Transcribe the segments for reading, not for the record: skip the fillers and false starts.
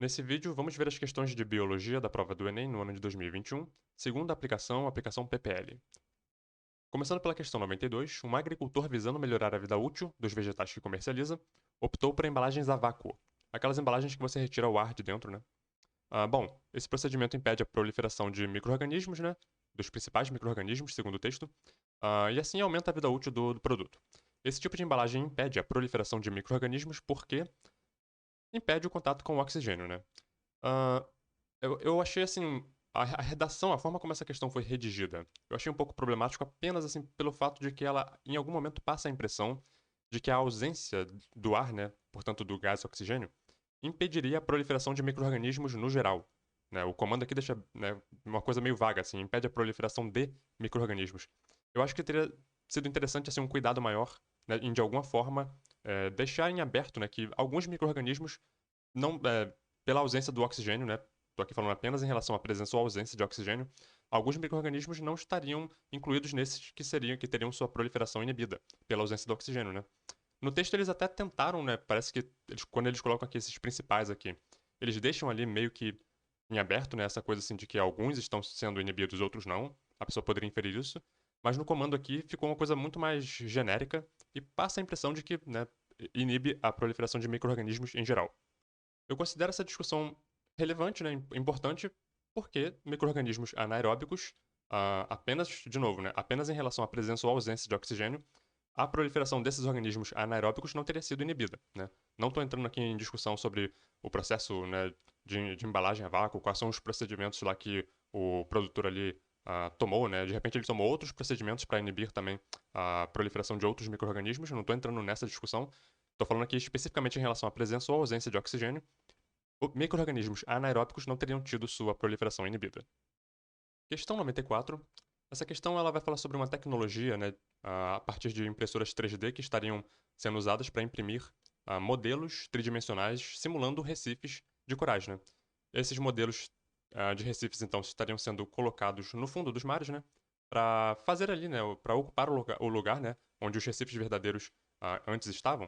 Nesse vídeo, vamos ver as questões de biologia da prova do Enem no ano de 2021, segunda aplicação, aplicação PPL. Começando pela questão 92, um agricultor visando melhorar a vida útil dos vegetais que comercializa, optou por embalagens a vácuo, aquelas embalagens que você retira o ar de dentro, né? Bom, esse procedimento impede a proliferação de micro-organismos, né? Dos principais micro-organismos, segundo o texto, e assim aumenta a vida útil do produto. Esse tipo de embalagem impede a proliferação de micro-organismos porque impede o contato com o oxigênio, né? Ah, eu achei assim, a redação, a forma como essa questão foi redigida, eu achei um pouco problemático apenas assim pelo fato de que ela, em algum momento, passa a impressão de que a ausência do ar, né, portanto do gás oxigênio, impediria a proliferação de micro-organismos no geral. Né? O comando aqui deixa, né, uma coisa meio vaga, assim, impede a proliferação de micro-organismos. Eu acho que teria sido interessante assim, um cuidado maior, né, em de alguma forma deixar em aberto, né, que alguns micro-organismos não, pela ausência do oxigênio, né? Estou aqui falando apenas em relação à presença ou ausência de oxigênio. Alguns micro-organismos não estariam incluídos nesses que teriam sua proliferação inibida pela ausência do oxigênio, né? No texto eles até tentaram, né? Parece que quando eles colocam aqui esses principais aqui, eles deixam ali meio que em aberto, né? Essa coisa assim de que alguns estão sendo inibidos, outros não. A pessoa poderia inferir isso. Mas no comando aqui ficou uma coisa muito mais genérica e passa a impressão de que, né, inibe a proliferação de micro-organismos em geral. Eu considero essa discussão relevante, né, importante, porque micro-organismos anaeróbicos, apenas, de novo, né, apenas em relação à presença ou ausência de oxigênio, a proliferação desses organismos anaeróbicos não teria sido inibida. Né? Não estou entrando aqui em discussão sobre o processo, né, de embalagem a vácuo, quais são os procedimentos lá que o produtor ali tomou, né? De repente ele tomou outros procedimentos para inibir também a proliferação de outros micro-organismos, não estou entrando nessa discussão. Estou falando aqui especificamente em relação à presença ou ausência de oxigênio. Micro-organismos anaeróbicos não teriam tido sua proliferação inibida. Questão 94. Essa questão ela vai falar sobre uma tecnologia, né, a partir de impressoras 3D que estariam sendo usadas para imprimir modelos tridimensionais simulando recifes de corais. Né? Esses modelos de recifes, então, estariam sendo colocados no fundo dos mares, né, para fazer ali, né, para ocupar o lugar, né, onde os recifes verdadeiros antes estavam.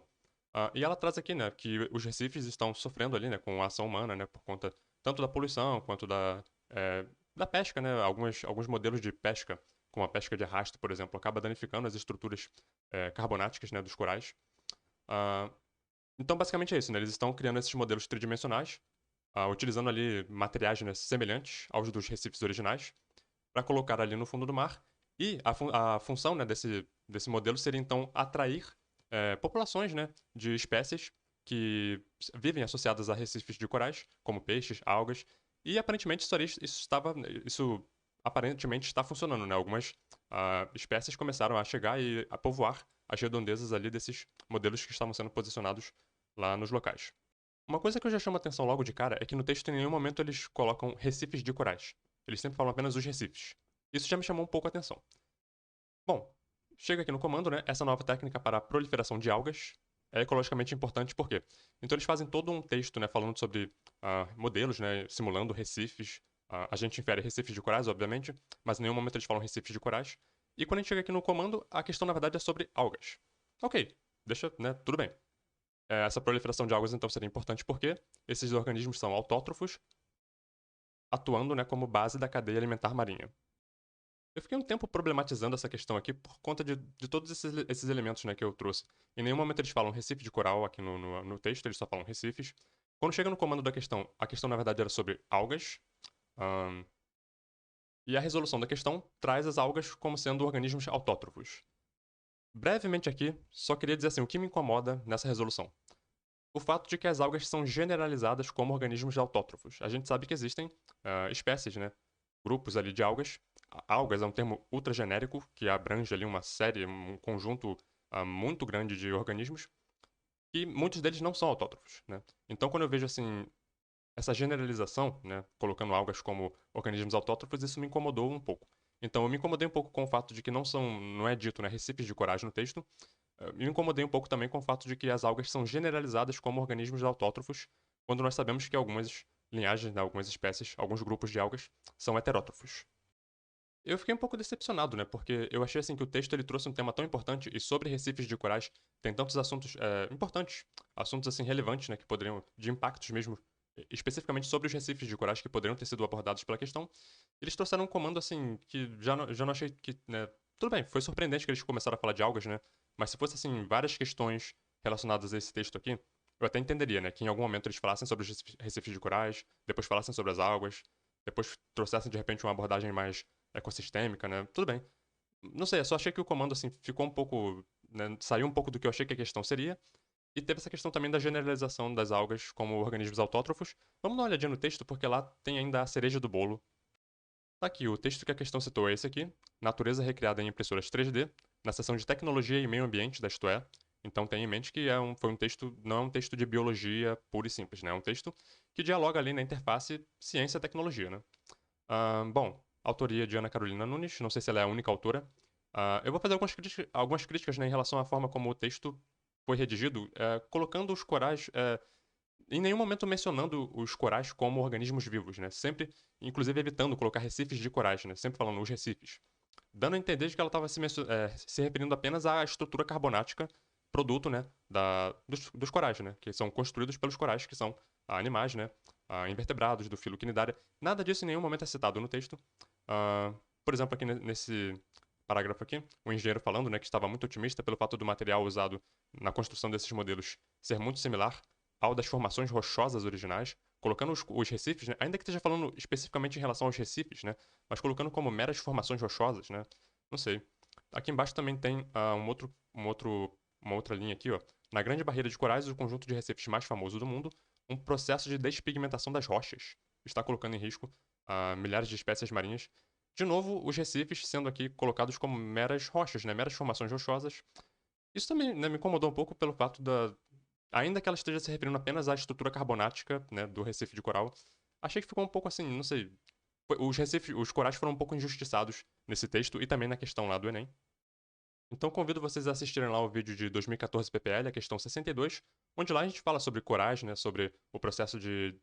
E ela traz aqui, né, que os recifes estão sofrendo ali, né, com a ação humana, né, por conta tanto da poluição quanto da pesca, né? Alguns modelos de pesca, como a pesca de arrasto, por exemplo, acaba danificando as estruturas carbonáticas, né, dos corais. Ah, então, basicamente é isso, né? Eles estão criando esses modelos tridimensionais, utilizando ali materiais, né, semelhantes aos dos recifes originais, para colocar ali no fundo do mar. E a função, né, desse modelo seria, então, atrair populações, né, de espécies que vivem associadas a recifes de corais, como peixes, algas, e aparentemente isso aparentemente está funcionando, né? Algumas espécies começaram a chegar e a povoar as redondezas ali desses modelos que estavam sendo posicionados lá nos locais. Uma coisa que eu já chamo a atenção logo de cara é que no texto em nenhum momento eles colocam recifes de corais. Eles sempre falam apenas os recifes. Isso já me chamou um pouco a atenção. Bom, chega aqui no comando, né? Essa nova técnica para a proliferação de algas é ecologicamente importante, por quê? Então eles fazem todo um texto, né, falando sobre modelos, né, simulando recifes. A gente infere recifes de corais, obviamente, mas em nenhum momento eles falam recifes de corais. E quando a gente chega aqui no comando, a questão na verdade é sobre algas. Ok, deixa, né, tudo bem. Essa proliferação de algas então seria importante porque esses organismos são autótrofos, atuando, né, como base da cadeia alimentar marinha. Eu fiquei um tempo problematizando essa questão aqui por conta de todos esses elementos, né, que eu trouxe. Em nenhum momento eles falam recife de coral aqui no texto, eles só falam recifes. Quando chega no comando da questão, a questão na verdade era sobre algas. ahn, e a resolução da questão traz as algas como sendo organismos autótrofos. Brevemente aqui, só queria dizer assim, o que me incomoda nessa resolução. O fato de que as algas são generalizadas como organismos autótrofos. A gente sabe que existem espécies, né? Grupos ali de algas. Algas é um termo ultra genérico que abrange ali uma série, um conjunto muito grande de organismos e muitos deles não são autótrofos, né? Então, quando eu vejo assim essa generalização, né, colocando algas como organismos autótrofos, isso me incomodou um pouco. Então, eu me incomodei um pouco com o fato de que não é dito, né, recifes de corais no texto. Me incomodei um pouco também com o fato de que as algas são generalizadas como organismos autótrofos, quando nós sabemos que algumas linhagens, né, algumas espécies, alguns grupos de algas são heterótrofos. Eu fiquei um pouco decepcionado, né? Porque eu achei assim que o texto ele trouxe um tema tão importante e sobre recifes de corais tem tantos assuntos importantes, assuntos assim relevantes, né? Que poderiam de impactos mesmo especificamente sobre os recifes de corais que poderiam ter sido abordados pela questão. Eles trouxeram um comando, assim, que já não achei que, né, tudo bem, foi surpreendente que eles começaram a falar de algas, né, mas se fosse, assim, várias questões relacionadas a esse texto aqui, eu até entenderia, né, que em algum momento eles falassem sobre os recifes de corais, depois falassem sobre as algas, depois trouxessem, de repente, uma abordagem mais ecossistêmica, né, tudo bem. Não sei, eu só achei que o comando, assim, ficou um pouco, né, saiu um pouco do que eu achei que a questão seria, e teve essa questão também da generalização das algas como organismos autótrofos. Vamos dar uma olhadinha no texto, porque lá tem ainda a cereja do bolo. Tá aqui, o texto que a questão citou é esse aqui, Natureza recriada em impressoras 3D, na seção de Tecnologia e Meio Ambiente da Isto É. Então tenha em mente que foi um texto, não é um texto de biologia puro e simples, né? É um texto que dialoga ali na interface ciência e tecnologia, né? Bom, autoria de Ana Carolina Nunes, não sei se ela é a única autora. Eu vou fazer algumas críticas, né, em relação à forma como o texto foi redigido, colocando os corais, em nenhum momento mencionando os corais como organismos vivos, né? Sempre, inclusive, evitando colocar recifes de corais, né? Sempre falando os recifes. Dando a entender de que ela estava se referindo apenas à estrutura carbonática, produto, né, dos corais, né? Que são construídos pelos corais, que são animais, né? Invertebrados do filo Quinidária. Nada disso em nenhum momento é citado no texto. Ah, por exemplo, aqui nesse parágrafo aqui, o engenheiro falando, né, que estava muito otimista pelo fato do material usado na construção desses modelos ser muito similar ao das formações rochosas originais, colocando os recifes, né, ainda que esteja falando especificamente em relação aos recifes, né, mas colocando como meras formações rochosas, né, não sei. Aqui embaixo também tem uma outra linha aqui, ó. Na Grande Barreira de Corais, o conjunto de recifes mais famoso do mundo, um processo de despigmentação das rochas está colocando em risco milhares de espécies marinhas. De novo, os recifes sendo aqui colocados como meras rochas, né, meras formações rochosas. Isso também, né, me incomodou um pouco pelo fato ainda que ela esteja se referindo apenas à estrutura carbonática, né, do recife de coral, achei que ficou um pouco assim, não sei. Os corais foram um pouco injustiçados nesse texto e também na questão lá do Enem. Então convido vocês a assistirem lá o vídeo de 2014 PPL, a questão 62, onde lá a gente fala sobre corais, né, sobre o processo de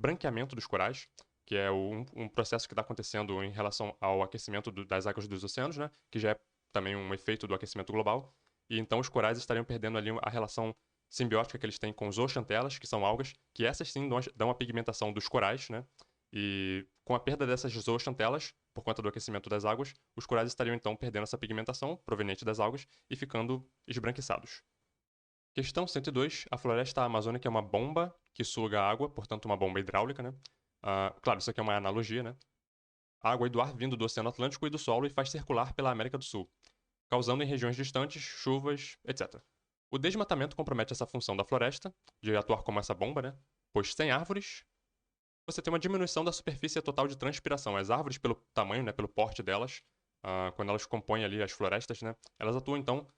branqueamento dos corais, que é um processo que está acontecendo em relação ao aquecimento das águas dos oceanos, né, que já é também um efeito do aquecimento global. E então os corais estariam perdendo ali a relação simbiótica que eles têm com zooxantelas, que são algas, que essas sim dão a pigmentação dos corais, né? E com a perda dessas zooxantelas, por conta do aquecimento das águas, os corais estariam então perdendo essa pigmentação proveniente das algas e ficando esbranquiçados. Questão 102. A floresta amazônica é uma bomba que suga água, portanto uma bomba hidráulica, né? Claro, isso aqui é uma analogia, né? Água e do ar vindo do Oceano Atlântico e do solo e faz circular pela América do Sul, causando em regiões distantes chuvas, etc. O desmatamento compromete essa função da floresta, de atuar como essa bomba, né? Pois sem árvores, você tem uma diminuição da superfície total de transpiração. As árvores, pelo tamanho, né, pelo porte delas, quando elas compõem ali as florestas, né, elas atuam então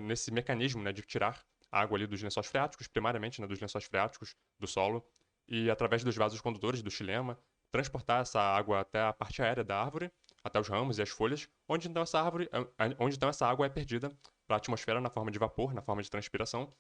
nesse mecanismo, né, de tirar a água ali dos lençóis freáticos, primariamente, né, dos lençóis freáticos do solo, e através dos vasos condutores do xilema, transportar essa água até a parte aérea da árvore, até os ramos e as folhas, onde então essa água é perdida para a atmosfera na forma de vapor, na forma de transpiração.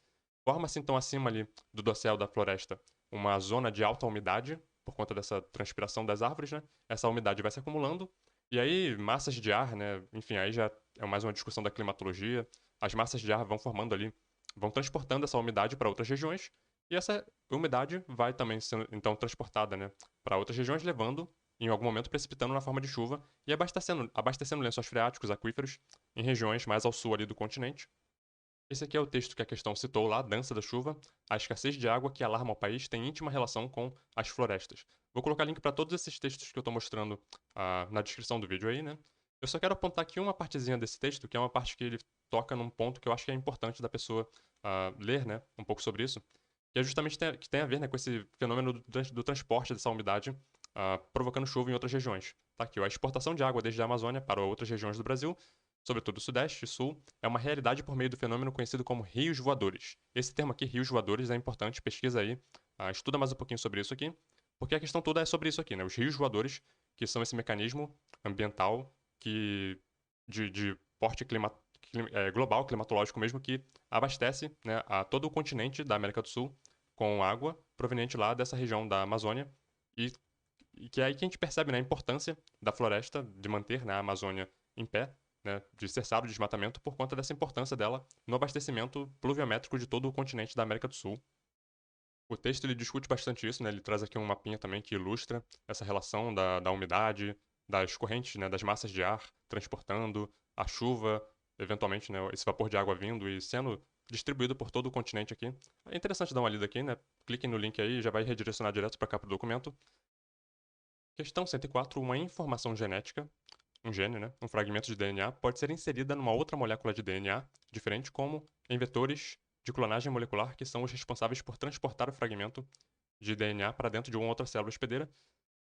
Forma-se então acima ali do dossel da floresta uma zona de alta umidade, por conta dessa transpiração das árvores, né? Essa umidade vai se acumulando, e aí massas de ar, né? Enfim, aí já é mais uma discussão da climatologia. As massas de ar vão formando ali, vão transportando essa umidade para outras regiões, e essa umidade vai também sendo então transportada, né, para outras regiões, levando, em algum momento, precipitando na forma de chuva e abastecendo lençóis freáticos, aquíferos, em regiões mais ao sul ali do continente. Esse aqui é o texto que a questão citou lá, Dança da Chuva. A escassez de água que alarma o país tem íntima relação com as florestas. Vou colocar link para todos esses textos que eu estou mostrando na descrição do vídeo aí, né? Eu só quero apontar aqui uma partezinha desse texto, que é uma parte que ele toca num ponto que eu acho que é importante da pessoa ler, né? Um pouco sobre isso. Que é justamente que tem a ver, né, com esse fenômeno do transporte dessa umidade provocando chuva em outras regiões. Tá aqui, ó, a exportação de água desde a Amazônia para outras regiões do Brasil, sobretudo Sudeste e Sul, é uma realidade por meio do fenômeno conhecido como rios voadores. Esse termo aqui, rios voadores, é importante, pesquisa aí, estuda mais um pouquinho sobre isso aqui, porque a questão toda é sobre isso aqui, né? Os rios voadores, que são esse mecanismo ambiental que de porte global, climatológico mesmo, que abastece, né, a todo o continente da América do Sul com água proveniente lá dessa região da Amazônia e, e que é aí que a gente percebe, né, a importância da floresta de manter, né, a Amazônia em pé, né, de cessar o desmatamento por conta dessa importância dela no abastecimento pluviométrico de todo o continente da América do Sul. O texto ele discute bastante isso, né? Ele traz aqui um mapinha também que ilustra essa relação da umidade, das correntes, né? Das massas de ar transportando, a chuva, eventualmente, né? Esse vapor de água vindo e sendo distribuído por todo o continente aqui. É interessante dar uma lida aqui, né? Cliquem no link aí e já vai redirecionar direto para cá para o documento. Questão 104. Uma informação genética, um gene, né? Um fragmento de DNA, pode ser inserida numa outra molécula de DNA diferente, como em vetores de clonagem molecular, que são os responsáveis por transportar o fragmento de DNA para dentro de uma outra célula hospedeira.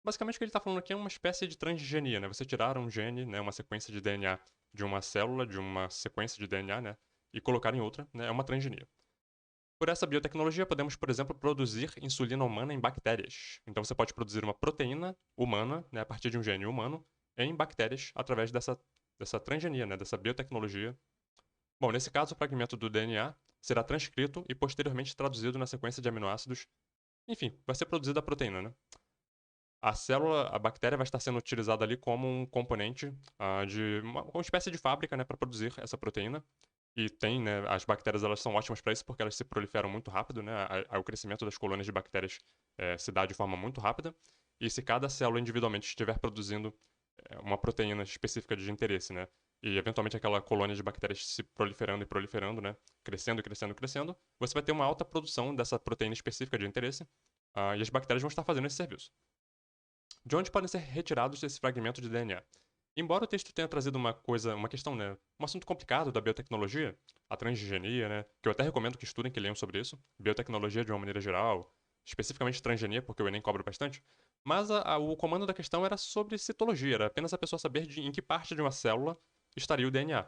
Basicamente, o que ele está falando aqui é uma espécie de transgenia, né? Você tirar um gene, né, uma sequência de DNA de uma célula, de uma sequência de DNA, né, e colocar em outra, né, é uma transgenia. Por essa biotecnologia, podemos, por exemplo, produzir insulina humana em bactérias. Então, você pode produzir uma proteína humana, né, a partir de um gene humano, em bactérias, através dessa transgenia, né, dessa biotecnologia. Bom, nesse caso, o fragmento do DNA será transcrito e posteriormente traduzido na sequência de aminoácidos. Enfim, vai ser produzida a proteína, né? A célula, a bactéria vai estar sendo utilizada ali como um componente de uma espécie de fábrica, né, para produzir essa proteína. E tem, né, as bactérias elas são ótimas para isso porque elas se proliferam muito rápido, né? O crescimento das colônias de bactérias se dá de forma muito rápida. E se cada célula individualmente estiver produzindo uma proteína específica de interesse, né? E eventualmente aquela colônia de bactérias se proliferando e proliferando, né? Crescendo, crescendo, crescendo, você vai ter uma alta produção dessa proteína específica de interesse, e as bactérias vão estar fazendo esse serviço. De onde podem ser retirados esse fragmento de DNA? Embora o texto tenha trazido uma questão, né, um assunto complicado da biotecnologia, a transgenia, né, que eu até recomendo que estudem, que leiam sobre isso, biotecnologia de uma maneira geral, especificamente transgenia, porque o Enem cobra bastante, mas o comando da questão era sobre citologia, era apenas a pessoa saber em que parte de uma célula estaria o DNA.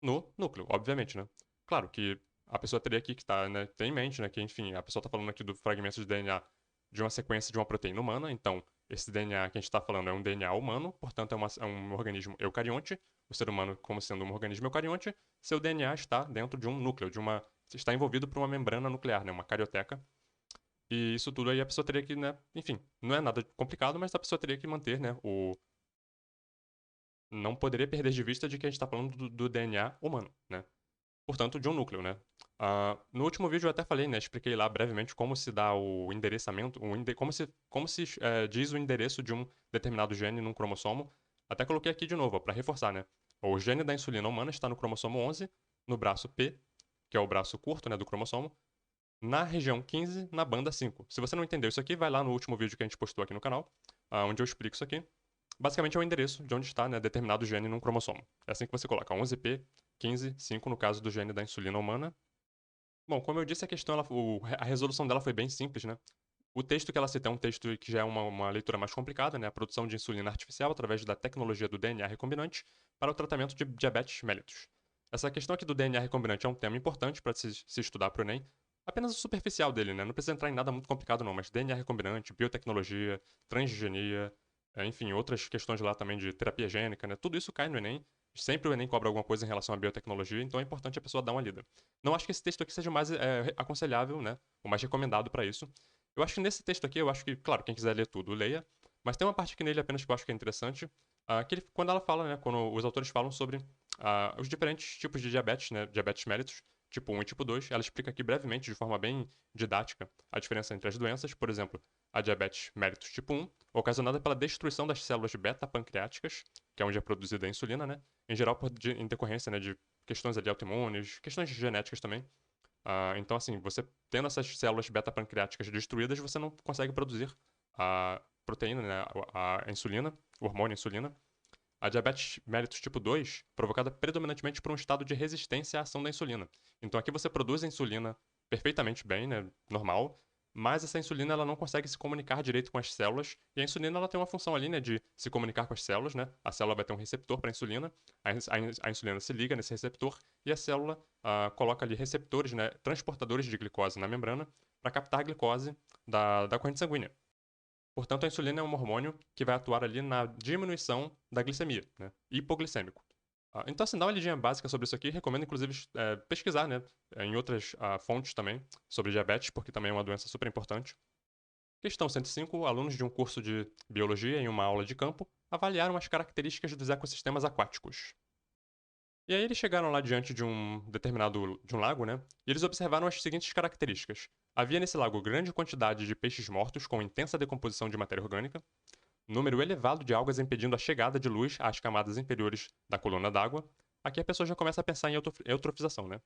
No núcleo, obviamente, né? Claro que a pessoa teria aqui que tá, né, ter em mente, né, que enfim, a pessoa está falando aqui do fragmento de DNA de uma sequência de uma proteína humana, então esse DNA que a gente está falando é um DNA humano, portanto é um organismo eucarionte, o ser humano como sendo um organismo eucarionte, seu DNA está dentro de um núcleo, está envolvido por uma membrana nuclear, né, uma carioteca, e isso tudo aí a pessoa teria que, né, enfim, não é nada complicado, mas a pessoa teria que manter, né, não poderia perder de vista de que a gente está falando do DNA humano, né? Portanto, de um núcleo, né? No último vídeo eu até falei, né? Expliquei lá brevemente como se dá o endereçamento, como se diz o endereço de um determinado gene num cromossomo. Até coloquei aqui de novo, para reforçar, né? O gene da insulina humana está no cromossomo 11, no braço P, que é o braço curto, né, do cromossomo, na região 15, na banda 5. Se você não entendeu isso aqui, vai lá no último vídeo que a gente postou aqui no canal, onde eu explico isso aqui. Basicamente é o endereço de onde está, né, determinado gene num cromossomo. É assim que você coloca 11P, 15, 5 no caso do gene da insulina humana. Bom, como eu disse, a questão, a resolução dela foi bem simples, né? O texto que ela cita é um texto que já é uma leitura mais complicada, né? A produção de insulina artificial através da tecnologia do DNA recombinante para o tratamento de diabetes mellitus. Essa questão aqui do DNA recombinante é um tema importante para se estudar para o Enem. Apenas o superficial dele, né? Não precisa entrar em nada muito complicado não, mas DNA recombinante, biotecnologia, transgenia, enfim, outras questões lá também de terapia gênica, né? Tudo isso cai no Enem. Sempre o Enem cobra alguma coisa em relação à biotecnologia, então é importante a pessoa dar uma lida. Não acho que esse texto aqui seja o mais aconselhável, né? O mais recomendado para isso. Eu acho que nesse texto aqui, eu acho que, claro, quem quiser ler tudo, leia. Mas tem uma parte aqui nele apenas que eu acho que é interessante. Quando ela fala, né? Quando os autores falam sobre os diferentes tipos de diabetes, né? Diabetes mellitus, tipo 1 e tipo 2. Ela explica aqui brevemente, de forma bem didática, a diferença entre as doenças. Por exemplo, a diabetes mellitus tipo 1, ocasionada pela destruição das células beta-pancreáticas, que é onde é produzida a insulina, né? Em geral, em decorrência, né, de questões ali autoimunes, questões genéticas também. Então, assim, você tendo essas células beta-pancreáticas destruídas, você não consegue produzir a proteína, né, a insulina, o hormônio insulina. A diabetes mellitus tipo 2, provocada predominantemente por um estado de resistência à ação da insulina. Então, aqui você produz a insulina perfeitamente bem, né, normal, mas essa insulina ela não consegue se comunicar direito com as células, e a insulina ela tem uma função ali, né, de se comunicar com as células, né? A célula vai ter um receptor para a insulina, a insulina se liga nesse receptor e a célula coloca ali receptores, né, transportadores de glicose na membrana para captar a glicose da corrente sanguínea. Portanto, a insulina é um hormônio que vai atuar ali na diminuição da glicemia, né? Hipoglicêmico. Então, assim, dá uma lidinha básica sobre isso aqui. Recomendo, inclusive, pesquisar, né? Em outras fontes também sobre diabetes, porque também é uma doença super importante. Questão 105. Alunos de um curso de biologia em uma aula de campo avaliaram as características dos ecossistemas aquáticos. E aí eles chegaram lá diante de um lago, né? E eles observaram as seguintes características. Havia nesse lago grande quantidade de peixes mortos com intensa decomposição de matéria orgânica, número elevado de algas impedindo a chegada de luz às camadas inferiores da coluna d'água. Aqui a pessoa já começa a pensar em eutrofização, né?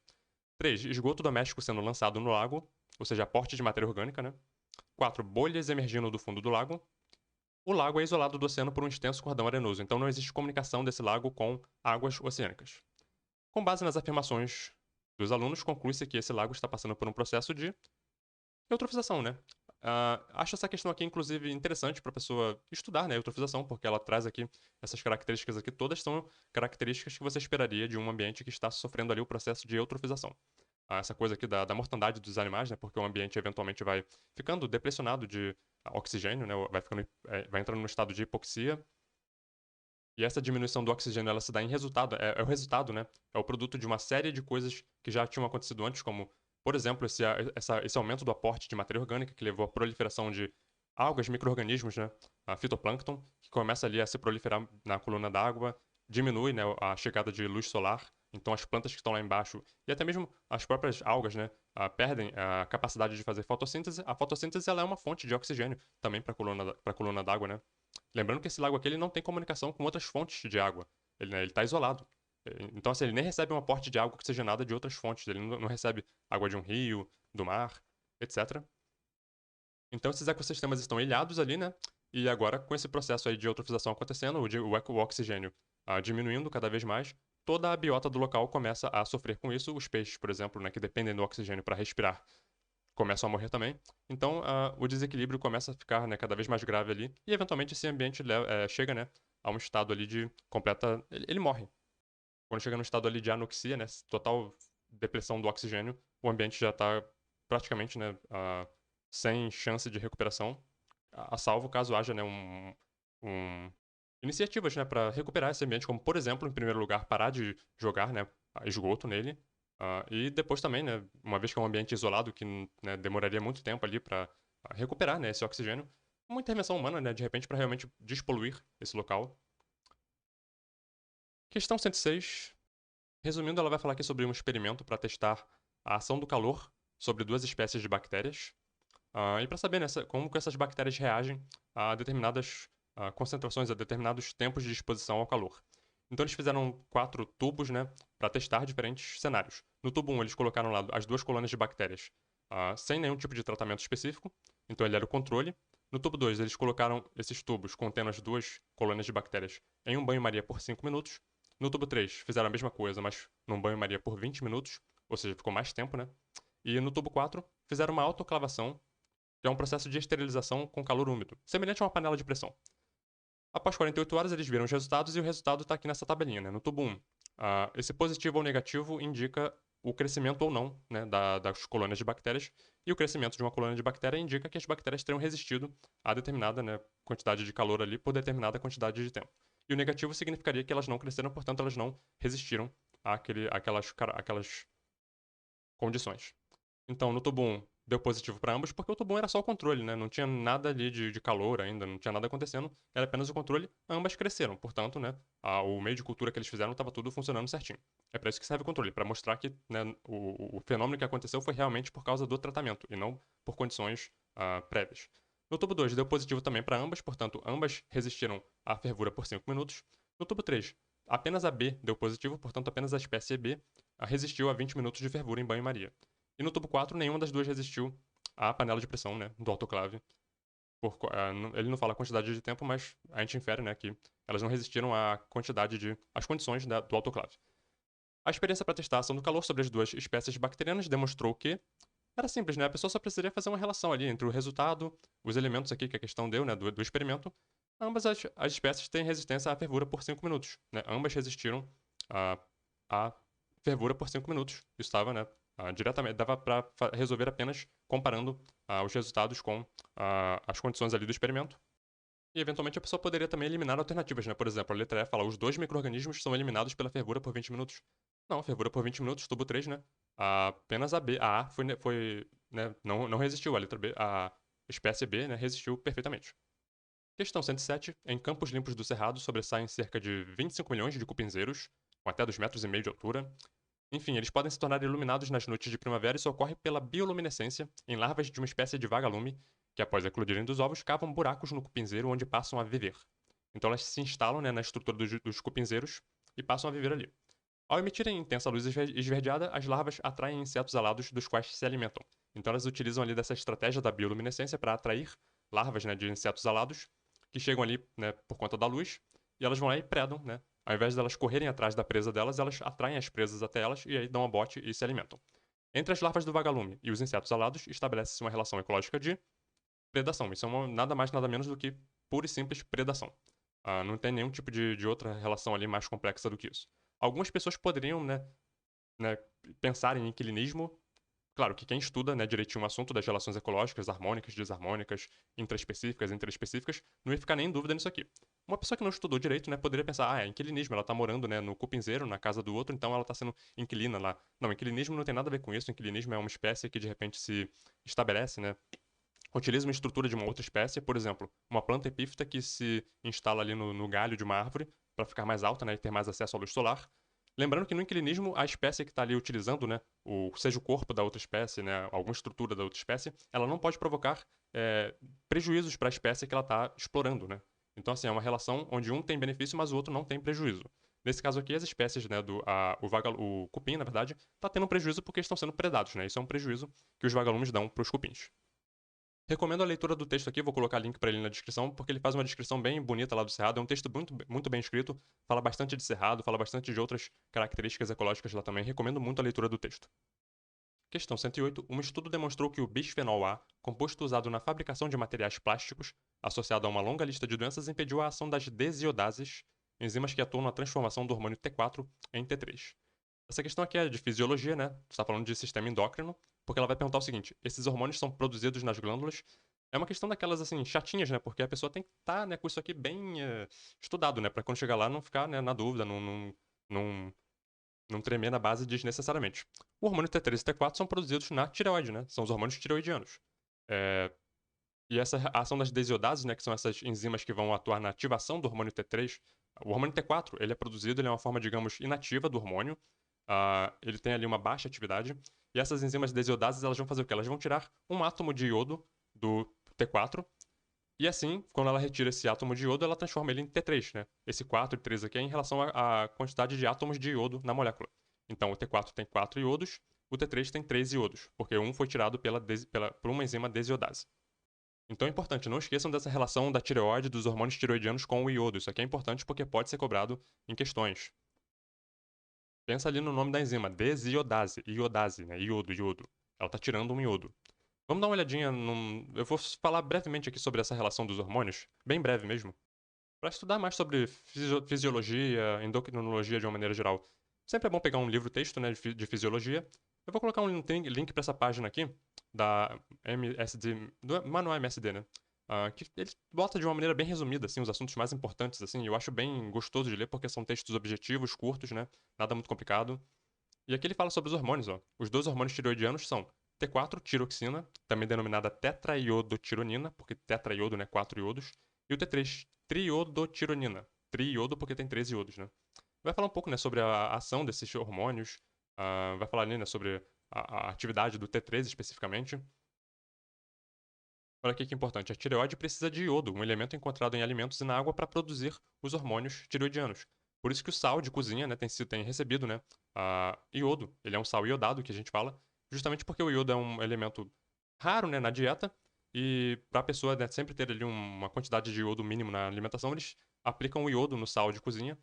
3. Esgoto doméstico sendo lançado no lago, ou seja, aporte de matéria orgânica, né? 4. Bolhas emergindo do fundo do lago. O lago é isolado do oceano por um extenso cordão arenoso, então não existe comunicação desse lago com águas oceânicas. Com base nas afirmações dos alunos, conclui-se que esse lago está passando por um processo de eutrofização, né? Acho essa questão aqui, inclusive, interessante para a pessoa estudar, né, eutrofização, porque ela traz aqui essas características aqui, todas são características que você esperaria de um ambiente que está sofrendo ali o processo de eutrofização. Essa coisa aqui da mortandade dos animais, né, porque o ambiente eventualmente vai ficando depressionado de oxigênio, né, vai entrando no estado de hipoxia, e essa diminuição do oxigênio ela se dá em resultado, é o resultado, né? É o produto de uma série de coisas que já tinham acontecido antes, como, por exemplo, esse aumento do aporte de matéria orgânica que levou à proliferação de algas, micro-organismos, né? A fitoplâncton, que começa ali a se proliferar na coluna d'água, diminui, né, a chegada de luz solar, então as plantas que estão lá embaixo, e até mesmo as próprias algas, né, perdem a capacidade de fazer fotossíntese. A fotossíntese ela é uma fonte de oxigênio também para a coluna d'água, né? Lembrando que esse lago aqui ele não tem comunicação com outras fontes de água. Ele, né, ele tá isolado. Então, assim, ele nem recebe um aporte de água oxigenada de outras fontes. Ele não recebe água de um rio, do mar, etc. Então, esses ecossistemas estão ilhados ali, né? E agora, com esse processo aí de eutrofização acontecendo, o oxigênio diminuindo cada vez mais, toda a biota do local começa a sofrer com isso. Os peixes, por exemplo, né, que dependem do oxigênio para respirar, começam a morrer também. Então, o desequilíbrio começa a ficar, né, cada vez mais grave ali. E, eventualmente, esse ambiente chega, né, a um estado ali de completa... Ele morre. Quando chega no estado ali de anoxia, né, total depressão do oxigênio, o ambiente já está praticamente, né, sem chance de recuperação, a salvo caso haja, né, um iniciativas, né, para recuperar esse ambiente, como, por exemplo, em primeiro lugar, parar de jogar, né, esgoto nele, e depois também, né, uma vez que é um ambiente isolado, que, né, demoraria muito tempo ali para recuperar, né, esse oxigênio, uma intervenção humana, né, de repente, para realmente despoluir esse local. Questão 106. Resumindo, ela vai falar aqui sobre um experimento para testar a ação do calor sobre duas espécies de bactérias. E para saber, né, como que essas bactérias reagem a determinadas concentrações, a determinados tempos de exposição ao calor. Então eles fizeram 4 tubos, né, para testar diferentes cenários. No tubo 1, eles colocaram lá as duas colônias de bactérias sem nenhum tipo de tratamento específico, então ele era o controle. No tubo 2, eles colocaram esses tubos contendo as duas colônias de bactérias em um banho-maria por 5 minutos. No tubo 3, fizeram a mesma coisa, mas num banho-maria por 20 minutos, ou seja, ficou mais tempo, né? E no tubo 4, fizeram uma autoclavação, que é um processo de esterilização com calor úmido, semelhante a uma panela de pressão. Após 48 horas, eles viram os resultados e o resultado está aqui nessa tabelinha, né? No tubo 1, esse positivo ou negativo indica o crescimento ou não, né, das colônias de bactérias, e o crescimento de uma colônia de bactéria indica que as bactérias teriam resistido a determinada, né, quantidade de calor ali por determinada quantidade de tempo. E o negativo significaria que elas não cresceram, portanto, elas não resistiram àquelas condições. Então, no tubo 1, deu positivo para ambos, porque o tubo 1 era só o controle, né? Não tinha nada ali de calor ainda, não tinha nada acontecendo, era apenas o controle. Ambas cresceram, portanto, né? O meio de cultura que eles fizeram estava tudo funcionando certinho. É para isso que serve o controle, para mostrar que, né, o fenômeno que aconteceu foi realmente por causa do tratamento e não por condições prévias. No tubo 2, deu positivo também para ambas, portanto, ambas resistiram à fervura por 5 minutos. No tubo 3, apenas a B deu positivo, portanto, apenas a espécie B resistiu a 20 minutos de fervura em banho-maria. E no tubo 4, nenhuma das duas resistiu à panela de pressão, né, do autoclave. Ele não fala a quantidade de tempo, mas a gente infere, né, que elas não resistiram às condições do autoclave. A experiência para testar a ação do calor sobre as duas espécies bacterianas demonstrou que era simples, né? A pessoa só precisaria fazer uma relação ali entre o resultado, os elementos aqui que a questão deu, né, do experimento. Ambas as espécies têm resistência à fervura por 5 minutos, né? Ambas resistiram à fervura por 5 minutos. Isso estava, né, diretamente, dava para resolver apenas comparando os resultados com as condições ali do experimento. E eventualmente a pessoa poderia também eliminar alternativas, né? Por exemplo, a letra E fala os dois micro-organismos são eliminados pela fervura por 20 minutos. Não, fervura por 20 minutos, tubo 3, né? Apenas a A foi né, não resistiu, a letra B, a espécie B, né, resistiu perfeitamente. Questão 107. Em campos limpos do Cerrado sobressaem cerca de 25 milhões de cupinzeiros. com até 2,5 metros de altura. Enfim, eles podem se tornar iluminados nas noites de primavera e isso ocorre pela bioluminescência em larvas de uma espécie de vagalume que, após eclodirem dos ovos, cavam buracos no cupinzeiro onde passam a viver. Então elas se instalam, né, na estrutura dos cupinzeiros e passam a viver ali. Ao emitirem intensa luz esverdeada, as larvas atraem insetos alados dos quais se alimentam. Então elas utilizam ali dessa estratégia da bioluminescência para atrair larvas, né, de insetos alados que chegam ali, né, por conta da luz e elas vão lá e predam, né? Ao invés delas correrem atrás da presa delas, elas atraem as presas até elas e aí dão a bote e se alimentam. Entre as larvas do vagalume e os insetos alados, estabelece-se uma relação ecológica de predação. Isso é nada mais, nada menos do que pura e simples predação. Não tem nenhum tipo de outra relação ali mais complexa do que isso. Algumas pessoas poderiam, né, pensar em inquilinismo. Claro que quem estuda, né, direitinho o assunto das relações ecológicas, harmônicas, desarmônicas, intraespecíficas, não ia ficar nem em dúvida nisso aqui. Uma pessoa que não estudou direito, né, poderia pensar, é inquilinismo, ela tá morando, né, no cupinzeiro, na casa do outro, então ela tá sendo inquilina lá. Não, inquilinismo não tem nada a ver com isso, inquilinismo é uma espécie que de repente se estabelece, né, utiliza uma estrutura de uma outra espécie, por exemplo, uma planta epífita que se instala ali no galho de uma árvore para ficar mais alta, né, e ter mais acesso à luz solar. Lembrando que no inquilinismo, a espécie que está ali utilizando, né, seja o corpo da outra espécie, né, alguma estrutura da outra espécie, ela não pode provocar prejuízos para a espécie que ela está explorando, né? Então, assim, é uma relação onde um tem benefício, mas o outro não tem prejuízo. Nesse caso aqui, as espécies, né, o cupim, na verdade, está tendo um prejuízo porque estão sendo predados, né? Isso é um prejuízo que os vagalumes dão para os cupins. Recomendo a leitura do texto aqui, vou colocar link para ele na descrição, porque ele faz uma descrição bem bonita lá do Cerrado. É um texto muito bem escrito, fala bastante de Cerrado, fala bastante de outras características ecológicas lá também. Recomendo muito a leitura do texto. Questão 108. Um estudo demonstrou que o bisfenol A, composto usado na fabricação de materiais plásticos, associado a uma longa lista de doenças, impediu a ação das desiodases, enzimas que atuam na transformação do hormônio T4 em T3. Essa questão aqui é de fisiologia, né? Você está falando de sistema endócrino, porque ela vai perguntar o seguinte: esses hormônios são produzidos nas glândulas? É uma questão daquelas, assim, chatinhas, né? Porque a pessoa tem que estar, né, com isso aqui bem estudado, né? Pra quando chegar lá não ficar, né, na dúvida, não, não tremer na base desnecessariamente. O hormônio T3 e T4 são produzidos na tireoide, né? São os hormônios tireoidianos. É, e essa ação das desiodases, né, que são essas enzimas que vão atuar na ativação do hormônio T3, o hormônio T4, ele é produzido, ele é uma forma, digamos, inativa do hormônio. Ele tem ali uma baixa atividade. E essas enzimas desiodases, elas vão fazer o quê? Elas vão tirar um átomo de iodo do T4. E assim, quando ela retira esse átomo de iodo, ela transforma ele em T3, né? Esse 4 e 3 aqui é em relação à quantidade de átomos de iodo na molécula. Então, o T4 tem 4 iodos, o T3 tem 3 iodos, porque um foi tirado por uma enzima desiodase. Então é importante, não esqueçam dessa relação da tireoide, dos hormônios tireoidianos com o iodo. Isso aqui é importante porque pode ser cobrado em questões. Pensa ali no nome da enzima, desiodase, iodase, né? Iodo. Ela está tirando um iodo. Vamos dar uma olhadinha num. Eu vou falar brevemente aqui sobre essa relação dos hormônios, bem breve mesmo, para estudar mais sobre fisiologia, endocrinologia de uma maneira geral. Sempre é bom pegar um livro-texto, né, de fisiologia. Eu vou colocar um link para essa página aqui, da MSD, mas não é MSD, né? Que ele bota de uma maneira bem resumida, assim, os assuntos mais importantes, assim, e eu acho bem gostoso de ler porque são textos objetivos, curtos, né? Nada muito complicado. E aqui ele fala sobre os hormônios, ó. Os dois hormônios tiroidianos são T4, tiroxina, também denominada tetraiodotironina, porque tetraiodo, né, 4 iodos, e o T3, triodotironina. Triodo porque tem 3 iodos, né? Vai falar um pouco, né, sobre a ação desses hormônios, vai falar ali, né, sobre a atividade do T3 especificamente. Olha aqui que importante, a tireoide precisa de iodo, um elemento encontrado em alimentos e na água para produzir os hormônios tireoidianos. Por isso que o sal de cozinha, né, tem recebido, né, iodo. Ele é um sal iodado que a gente fala, justamente porque o iodo é um elemento raro, né, na dieta e para a pessoa, né, sempre ter ali uma quantidade de iodo mínimo na alimentação, eles aplicam o iodo no sal de cozinha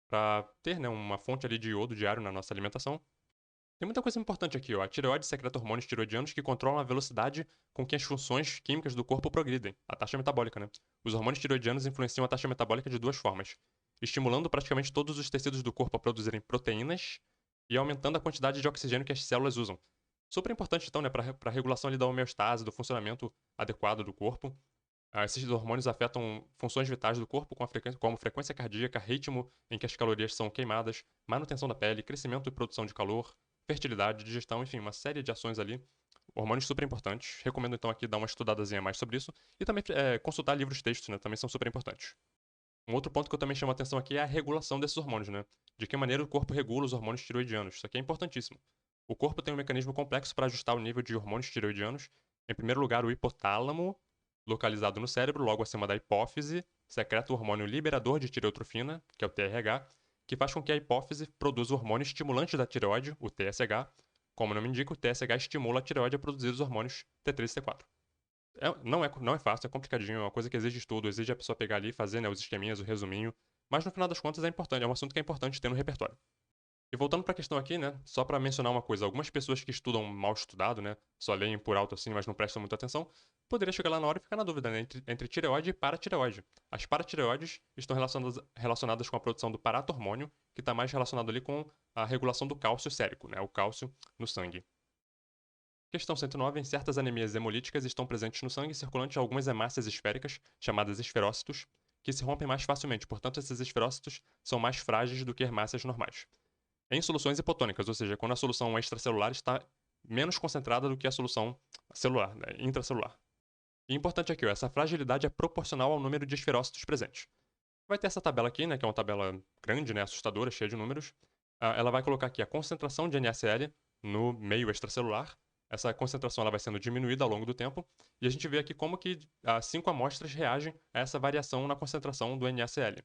para ter, né, uma fonte ali de iodo diário na nossa alimentação. Tem muita coisa importante aqui, ó. A tireoide secreta hormônios tiroidianos que controlam a velocidade com que as funções químicas do corpo progridem, a taxa metabólica, né? Os hormônios tiroidianos influenciam a taxa metabólica de duas formas, estimulando praticamente todos os tecidos do corpo a produzirem proteínas e aumentando a quantidade de oxigênio que as células usam. Super importante, então, né, para a regulação ali da homeostase, do funcionamento adequado do corpo. Esses hormônios afetam funções vitais do corpo, como frequência cardíaca, ritmo em que as calorias são queimadas, manutenção da pele, crescimento e produção de calor, fertilidade, digestão, enfim, uma série de ações ali. Hormônios super importantes. Recomendo então aqui dar uma estudadazinha mais sobre isso. E também consultar livros textos, né? Também são super importantes. Um outro ponto que eu também chamo a atenção aqui é a regulação desses hormônios, né? De que maneira o corpo regula os hormônios tiroidianos. Isso aqui é importantíssimo. O corpo tem um mecanismo complexo para ajustar o nível de hormônios tiroidianos. Em primeiro lugar, o hipotálamo, localizado no cérebro, logo acima da hipófise, secreta o hormônio liberador de tireotrofina, que é o TRH, que faz com que a hipófise produza o hormônio estimulante da tireoide, o TSH. Como o nome indica, o TSH estimula a tireoide a produzir os hormônios T3 e T4. Não é fácil, é complicadinho, é uma coisa que exige estudo, exige a pessoa pegar ali e fazer, né, os esqueminhas, o resuminho. Mas no final das contas é importante, é um assunto que é importante ter no repertório. E voltando para a questão aqui, né, só para mencionar uma coisa, algumas pessoas que estudam mal estudado, né, só leem por alto assim, mas não prestam muita atenção, poderia chegar lá na hora e ficar na dúvida, né, entre tireoide e paratireoide. As paratireoides estão relacionadas com a produção do paratormônio, que está mais relacionado ali com a regulação do cálcio sérico, né, o cálcio no sangue. Questão 109. Em certas anemias hemolíticas estão presentes no sangue circulante algumas hemácias esféricas, chamadas esferócitos, que se rompem mais facilmente, portanto, esses esferócitos são mais frágeis do que hemácias normais. Em soluções hipotônicas, ou seja, quando a solução extracelular está menos concentrada do que a solução celular, né, intracelular. E importante aqui, ó, essa fragilidade é proporcional ao número de esferócitos presentes. Vai ter essa tabela aqui, né, que é uma tabela grande, né, assustadora, cheia de números. Ela vai colocar aqui a concentração de NaCl no meio extracelular. Essa concentração ela vai sendo diminuída ao longo do tempo. E a gente vê aqui como que 5 amostras reagem a essa variação na concentração do NaCl.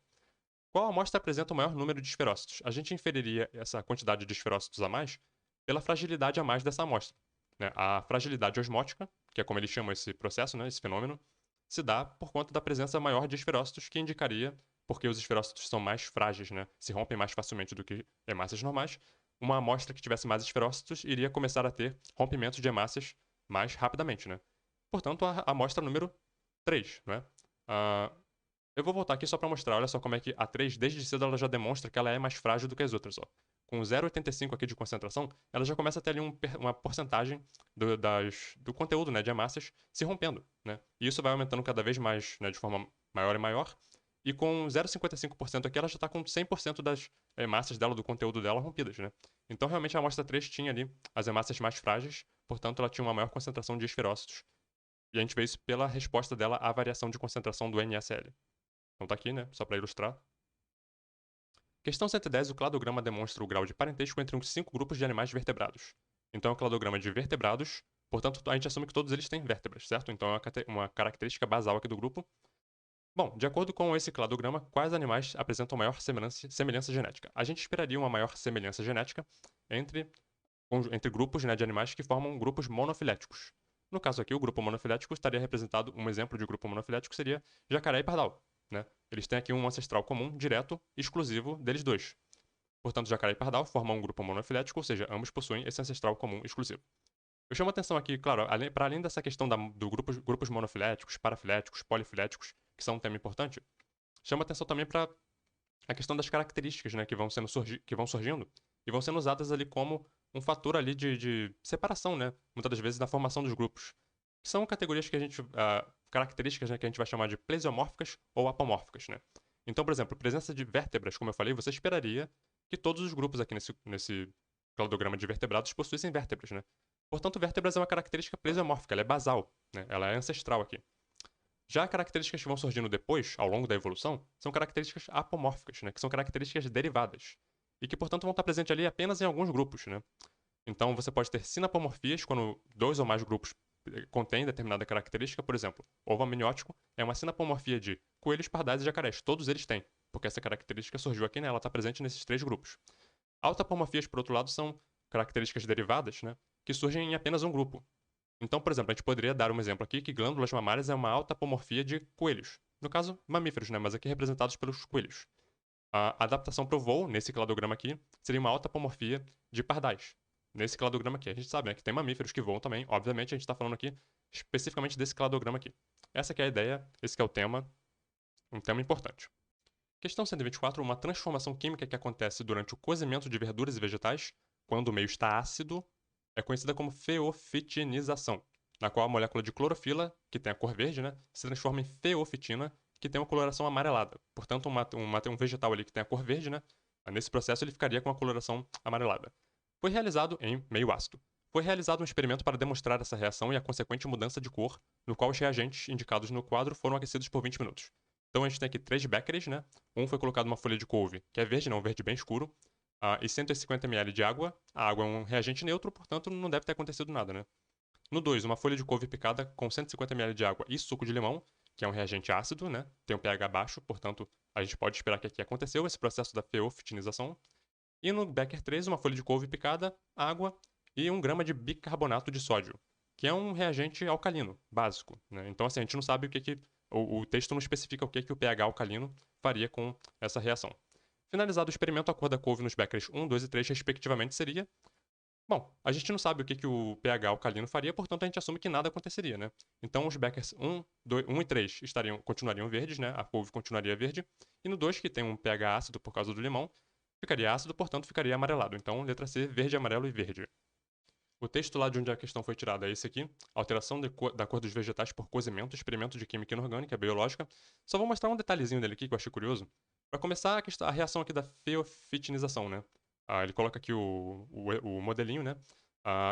Qual amostra apresenta o maior número de esferócitos? A gente inferiria essa quantidade de esferócitos a mais pela fragilidade a mais dessa amostra, né? A fragilidade osmótica, que é como eles chamam esse processo, né, esse fenômeno, se dá por conta da presença maior de esferócitos, que indicaria, porque os esferócitos são mais frágeis, né, se rompem mais facilmente do que hemácias normais, uma amostra que tivesse mais esferócitos iria começar a ter rompimentos de hemácias mais rapidamente, né? Portanto, a amostra número 3, né? Eu vou voltar aqui só para mostrar, olha só como é que a 3, desde cedo, ela já demonstra que ela é mais frágil do que as outras, ó. Com 0,85 aqui de concentração, ela já começa a ter ali uma porcentagem do conteúdo, né, de hemácias se rompendo, né? E isso vai aumentando cada vez mais, né, de forma maior e maior. E com 0,55% aqui, ela já está com 100% das hemácias dela, do conteúdo dela, rompidas, né? Então, realmente, a amostra 3 tinha ali as hemácias mais frágeis, portanto, ela tinha uma maior concentração de esferócitos. E a gente vê isso pela resposta dela à variação de concentração do NaCl. Então tá aqui, né? Só para ilustrar. Questão 110. O cladograma demonstra o grau de parentesco entre os 5 grupos de animais vertebrados. Então é um cladograma de vertebrados, portanto a gente assume que todos eles têm vértebras, certo? Então é uma característica basal aqui do grupo. Bom, de acordo com esse cladograma, quais animais apresentam maior semelhança genética? A gente esperaria uma maior semelhança genética entre grupos, né, de animais que formam grupos monofiléticos. No caso aqui, o grupo monofilético estaria representado, um exemplo de grupo monofilético seria jacaré e pardal, né? Eles têm aqui um ancestral comum, direto, exclusivo deles dois. Portanto, jacaré e pardal formam um grupo monofilético, ou seja, ambos possuem esse ancestral comum exclusivo. Eu chamo a atenção aqui, claro, para além dessa questão do grupos monofiléticos, parafiléticos, polifiléticos, que são um tema importante, chama atenção também para a questão das características, né, que vão surgindo e vão sendo usadas ali como um fator ali de separação, né, muitas das vezes na formação dos grupos. São categorias que a gente características, né, que a gente vai chamar de plesiomórficas ou apomórficas, né? Então, por exemplo, presença de vértebras, como eu falei, você esperaria que todos os grupos aqui nesse cladograma de vertebrados possuíssem vértebras, né? Portanto, vértebras é uma característica plesiomórfica, ela é basal, né? Ela é ancestral aqui. Já características que vão surgindo depois, ao longo da evolução, são características apomórficas, né? Que são características derivadas. E que, portanto, vão estar presentes ali apenas em alguns grupos, né? Então, você pode ter sinapomorfias, quando 2 ou mais grupos contém determinada característica, por exemplo, ovo amniótico é uma sinapomorfia de coelhos, pardais e jacarés. Todos eles têm, porque essa característica surgiu aqui, né? Ela está presente nesses 3 grupos. Autapomorfias, por outro lado, são características derivadas, né? Que surgem em apenas um grupo. Então, por exemplo, a gente poderia dar um exemplo aqui que glândulas mamárias é uma autapomorfia de coelhos. No caso, mamíferos, né? Mas aqui representados pelos coelhos. A adaptação para o voo, nesse cladograma aqui, seria uma autapomorfia de pardais. Nesse cladograma aqui, a gente sabe, né, que tem mamíferos que voam também. Obviamente, a gente está falando aqui especificamente desse cladograma aqui. Essa aqui é a ideia, esse que é o tema, um tema importante. Questão 124. Uma transformação química que acontece durante o cozimento de verduras e vegetais, quando o meio está ácido, é conhecida como feofitinização, na qual a molécula de clorofila, que tem a cor verde, né, se transforma em feofitina, que tem uma coloração amarelada. Portanto, um vegetal ali que tem a cor verde, né, nesse processo ele ficaria com a coloração amarelada. Foi realizado em meio ácido. Foi realizado um experimento para demonstrar essa reação e a consequente mudança de cor, no qual os reagentes indicados no quadro foram aquecidos por 20 minutos. Então a gente tem aqui 3 becquerels, né? Um foi colocado uma folha de couve, que é verde, não, um verde bem escuro, e 150 ml de água. A água é um reagente neutro, portanto não deve ter acontecido nada, né? No 2, uma folha de couve picada com 150 ml de água e suco de limão, que é um reagente ácido, né? Tem um pH baixo, portanto a gente pode esperar que aqui aconteceu esse processo da feofitinização. E no Becker 3, uma folha de couve picada, água e 1 grama de bicarbonato de sódio, que é um reagente alcalino, básico, né? Então, assim, a gente não sabe o texto não especifica o que o pH alcalino faria com essa reação. Finalizado o experimento, a cor da couve nos Beckers 1, 2 e 3, respectivamente, seria... Bom, a gente não sabe o que o pH alcalino faria, portanto a gente assume que nada aconteceria, né? Então os Beckers 1, 2, 1 e 3 continuariam verdes, né? A couve continuaria verde. E no 2, que tem um pH ácido por causa do limão, ficaria ácido, portanto ficaria amarelado. Então, letra C, verde, amarelo e verde. O texto lá de onde a questão foi tirada é esse aqui. Alteração da cor dos vegetais por cozimento, experimento de química inorgânica, biológica. Só vou mostrar um detalhezinho dele aqui que eu achei curioso. Para começar, a reação aqui da feofitinização, né? Ele coloca aqui o modelinho, né?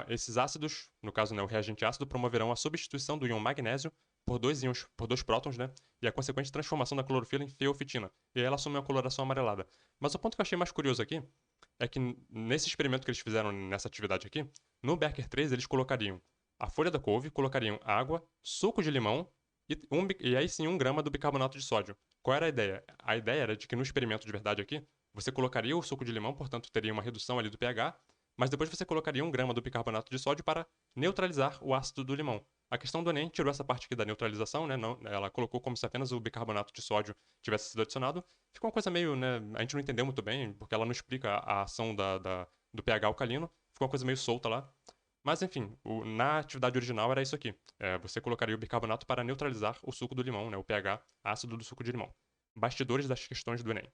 Esses ácidos, no caso, né, o reagente ácido, promoverão a substituição do íon magnésio por dois prótons, né? E a consequente transformação da clorofila em feofitina. E aí ela assume uma coloração amarelada. Mas o ponto que eu achei mais curioso aqui é que nesse experimento que eles fizeram nessa atividade aqui, no Becker 3 eles colocariam a folha da couve, colocariam água, suco de limão e aí sim 1 grama do bicarbonato de sódio. Qual era a ideia? A ideia era de que no experimento de verdade aqui, você colocaria o suco de limão, portanto teria uma redução ali do pH, mas depois você colocaria 1 grama do bicarbonato de sódio para neutralizar o ácido do limão. A questão do Enem tirou essa parte aqui da neutralização, né? Não, ela colocou como se apenas o bicarbonato de sódio tivesse sido adicionado. Ficou uma coisa meio, né? A gente não entendeu muito bem, porque ela não explica a ação do pH alcalino. Ficou uma coisa meio solta lá. Mas enfim, na atividade original era isso aqui. Você colocaria o bicarbonato para neutralizar o suco do limão, né? O pH ácido do suco de limão. Bastidores das questões do Enem.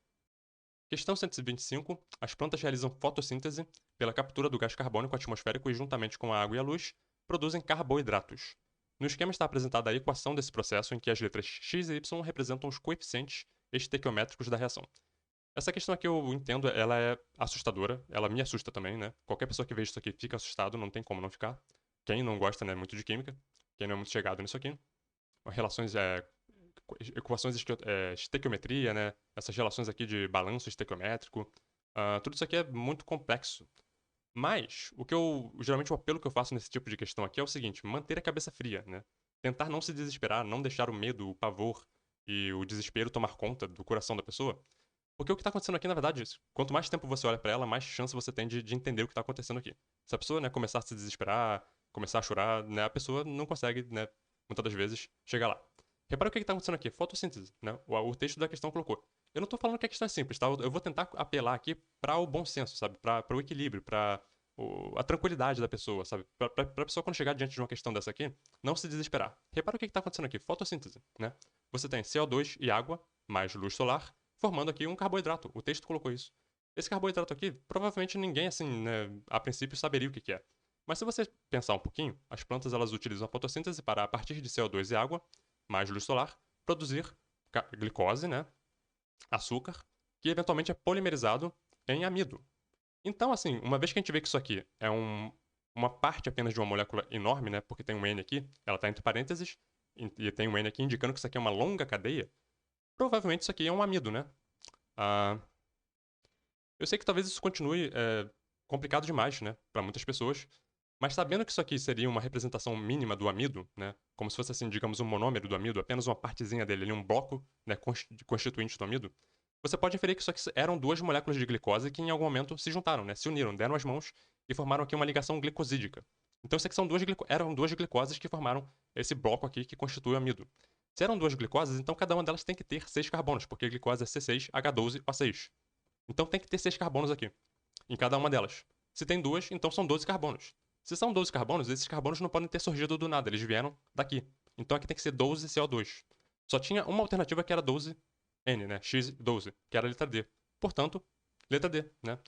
Questão 125. As plantas realizam fotossíntese pela captura do gás carbônico atmosférico e, juntamente com a água e a luz, produzem carboidratos. No esquema está apresentada a equação desse processo, em que as letras x e y representam os coeficientes estequiométricos da reação. Essa questão aqui eu entendo, ela é assustadora, ela me assusta também, né? Qualquer pessoa que veja isso aqui fica assustado, não tem como não ficar. Quem não gosta, né, muito de química, quem não é muito chegado nisso aqui. Relações, equações estequiometria, né? Essas relações aqui de balanço estequiométrico. Tudo isso aqui é muito complexo. Mas, geralmente o apelo que eu faço nesse tipo de questão aqui é o seguinte: manter a cabeça fria, né? Tentar não se desesperar, não deixar o medo, o pavor e o desespero tomar conta do coração da pessoa. Porque o que está acontecendo aqui, na verdade, é isso. Quanto mais tempo você olha para ela, mais chance você tem de entender o que está acontecendo aqui. Se a pessoa, né, começar a se desesperar, começar a chorar, né, a pessoa não consegue, né, muitas das vezes, chegar lá. Repara o que está acontecendo aqui. Fotossíntese, né? O texto da questão colocou. Eu não estou falando que a questão é simples, tá? Eu vou tentar apelar aqui para o bom senso, sabe? Para o equilíbrio, para a tranquilidade da pessoa, sabe? Para a pessoa, quando chegar diante de uma questão dessa aqui, não se desesperar. Repara o que está acontecendo aqui. Fotossíntese, né? Você tem CO2 e água, mais luz solar, formando aqui um carboidrato. O texto colocou isso. Esse carboidrato aqui, provavelmente ninguém, assim, né, a princípio saberia o que é. Mas se você pensar um pouquinho, as plantas elas utilizam a fotossíntese para, a partir de CO2 e água, mais luz solar, produzir glicose, né, açúcar, que eventualmente é polimerizado em amido. Então, assim, uma vez que a gente vê que isso aqui é uma parte apenas de uma molécula enorme, né, porque tem um N aqui, ela está entre parênteses, e tem um N aqui indicando que isso aqui é uma longa cadeia, provavelmente isso aqui é um amido, né? Ah, eu sei que talvez isso continue complicado demais, né, para muitas pessoas, mas sabendo que isso aqui seria uma representação mínima do amido, né, como se fosse assim, digamos, um monômero do amido, apenas uma partezinha dele, ali, um bloco, né, constituinte do amido, você pode inferir que isso aqui eram 2 moléculas de glicose que em algum momento se juntaram, né, se uniram, deram as mãos e formaram aqui uma ligação glicosídica. Então isso aqui eram 2 glicoses que formaram esse bloco aqui que constitui o amido. Se eram 2 glicoses, então cada uma delas tem que ter 6 carbonos, porque a glicose é C6H12O6. Então tem que ter 6 carbonos aqui, em cada uma delas. Se tem 2, então são 12 carbonos. Se são 12 carbonos, esses carbonos não podem ter surgido do nada, eles vieram daqui. Então aqui tem que ser 12CO2. Só tinha uma alternativa que era 12N, né? X12, que era a letra D. Portanto, letra D, né?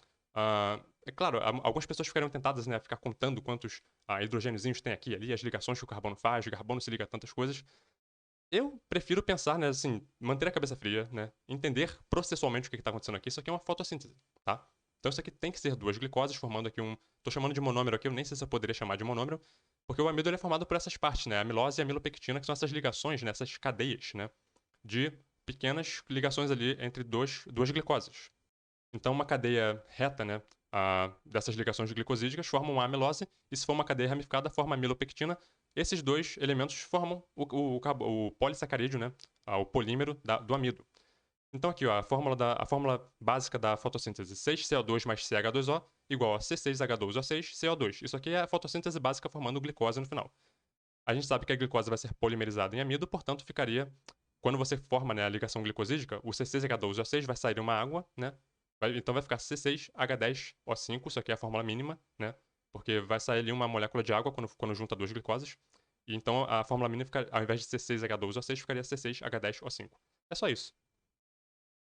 É claro, algumas pessoas ficariam tentadas, né, a ficar contando quantos hidrogêniozinhos tem aqui e ali, as ligações que o carbono faz, o carbono se liga a tantas coisas. Eu prefiro pensar, né, assim, manter a cabeça fria, né, entender processualmente o que está acontecendo aqui. Isso aqui é uma fotossíntese, tá? Então isso aqui tem que ser 2 glicoses, formando aqui tô chamando de monômero aqui, eu nem sei se eu poderia chamar de monômero, porque o amido ele é formado por essas partes, né, a amilose e a amilopectina, que são essas ligações, né, essas cadeias, né, de pequenas ligações ali entre duas glicoses. Então, uma cadeia reta, né, dessas ligações glicosídicas formam uma amilose, e se for uma cadeia ramificada, forma a amilopectina. Esses dois elementos formam o polissacarídeo, né, o polímero do amido. Então aqui, ó, a fórmula básica da fotossíntese: 6CO2 mais CH2O igual a C6H12O6 CO2. Isso aqui é a fotossíntese básica formando glicose no final. A gente sabe que a glicose vai ser polimerizada em amido, portanto ficaria, quando você forma, né, a ligação glicosídica, o C6H12O6 vai sair uma água, né? Então vai ficar C6H10O5, isso aqui é a fórmula mínima, né? Porque vai sair ali uma molécula de água quando junta duas glicoses. E então a fórmula mínima, ao invés de C6H12O6, ficaria C6H10O5. É só isso.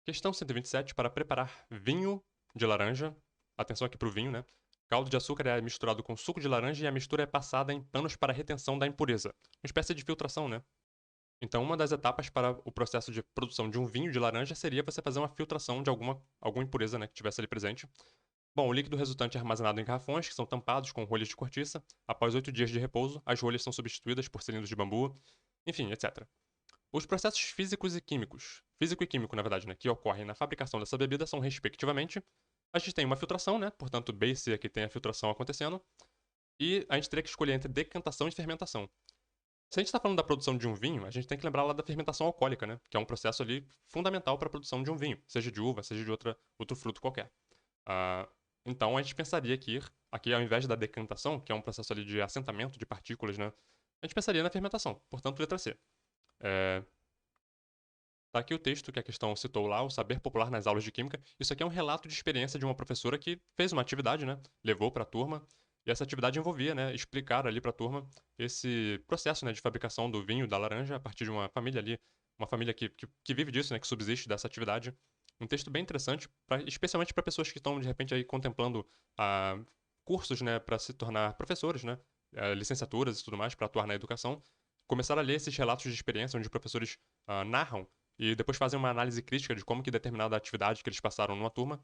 Questão 127, para preparar vinho de laranja. Atenção aqui para o vinho, né? Caldo de açúcar é misturado com suco de laranja e a mistura é passada em panos para retenção da impureza. Uma espécie de filtração, né? Então, uma das etapas para o processo de produção de um vinho de laranja seria você fazer uma filtração de alguma impureza, né, que tivesse ali presente. Bom, o líquido resultante é armazenado em garrafões, que são tampados com rolhas de cortiça. Após 8 dias de repouso, as rolhas são substituídas por cilindros de bambu, enfim, etc. Os processos físicos e químicos, físico e químico, na verdade, né, que ocorrem na fabricação dessa bebida são, respectivamente, a gente tem uma filtração, né, portanto, B e C aqui tem a filtração acontecendo, e a gente teria que escolher entre decantação e fermentação. Se a gente está falando da produção de um vinho, a gente tem que lembrar lá da fermentação alcoólica, né, que é um processo ali fundamental para a produção de um vinho, seja de uva, seja de outro fruto qualquer. Então, a gente pensaria que aqui, ao invés da decantação, que é um processo ali de assentamento de partículas, né, a gente pensaria na fermentação, portanto, letra C. Tá aqui o texto que a questão citou lá, o saber popular nas aulas de química. Isso aqui é um relato de experiência de uma professora que fez uma atividade, né? Levou para a turma. E essa atividade envolvia, né, explicar ali para a turma esse processo, né, de fabricação do vinho, da laranja, a partir de uma família ali, uma família que vive disso, né, que subsiste dessa atividade. Um texto bem interessante, especialmente para pessoas que estão, de repente, aí contemplando cursos, né, para se tornar professores, né, licenciaturas e tudo mais, para atuar na educação. Começar a ler esses relatos de experiência onde professores narram e depois fazem uma análise crítica de como que determinada atividade que eles passaram numa turma,